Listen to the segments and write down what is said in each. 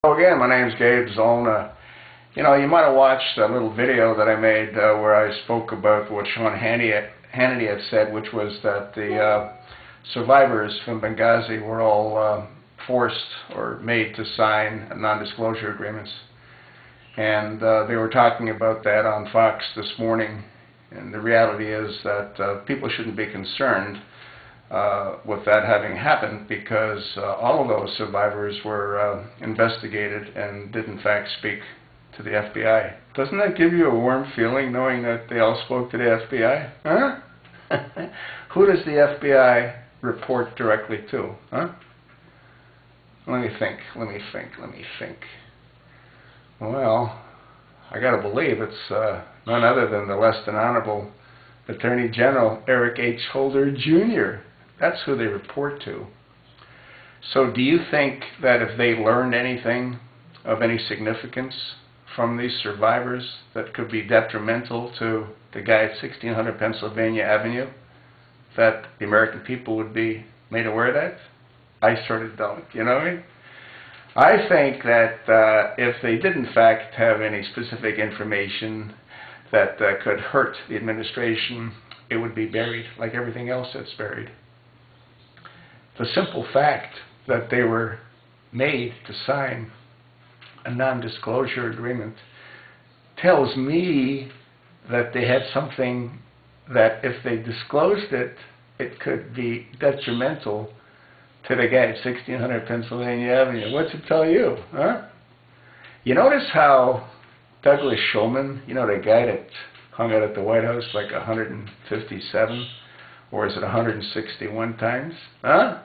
Hello again, my name's Gabe Zollner. You know, you might have watched a little video that I made where I spoke about what Sean Hannity had said, which was that the survivors from Benghazi were all forced or made to sign non-disclosure agreements. And they were talking about that on Fox this morning. And the reality is that people shouldn't be concerned with that having happened, because all of those survivors were investigated and did in fact speak to the FBI. Doesn't that give you a warm feeling knowing that they all spoke to the FBI? Huh? Who does the FBI report directly to? Huh? Let me think. Well, I gotta believe it's none other than the less than honorable Attorney General Eric H. Holder Jr. That's who they report to. So do you think that if they learned anything of any significance from these survivors that could be detrimental to the guy at 1600 Pennsylvania Avenue, that the American people would be made aware of that? I sort of don't, you know what I mean? I think that if they did in fact have any specific information that could hurt the administration, it would be buried like everything else that's buried. The simple fact that they were made to sign a non-disclosure agreement tells me that they had something that if they disclosed it, it could be detrimental to the guy at 1600 Pennsylvania Avenue. What's it tell you? Huh? You notice how Douglas Shulman, you know, the guy that hung out at the White House like 157, or is it 161 times? Huh?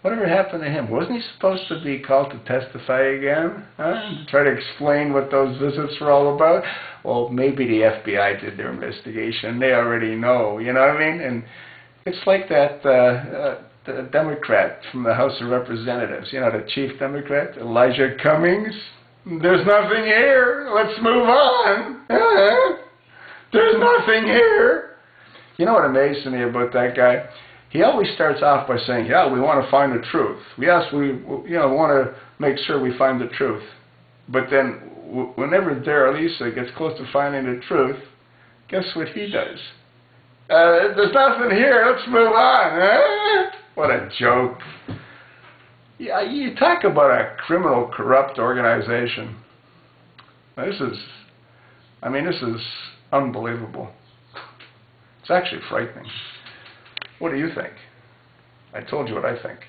Whatever happened to him? Wasn't he supposed to be called to testify again? Huh? To try to explain what those visits were all about? Well, maybe the FBI did their investigation. They already know, you know what I mean? And it's like that the Democrat from the House of Representatives, you know, the chief Democrat, Elijah Cummings. There's nothing here. Let's move on. There's nothing here. You know what amazed me about that guy? He always starts off by saying, yeah, we want to find the truth. Yes, we want to make sure we find the truth. But then whenever Darrell Issa gets close to finding the truth, guess what he does? There's nothing here. Let's move on. What a joke. Yeah, you talk about a criminal, corrupt organization. This is unbelievable. It's actually frightening. What do you think? I told you what I think.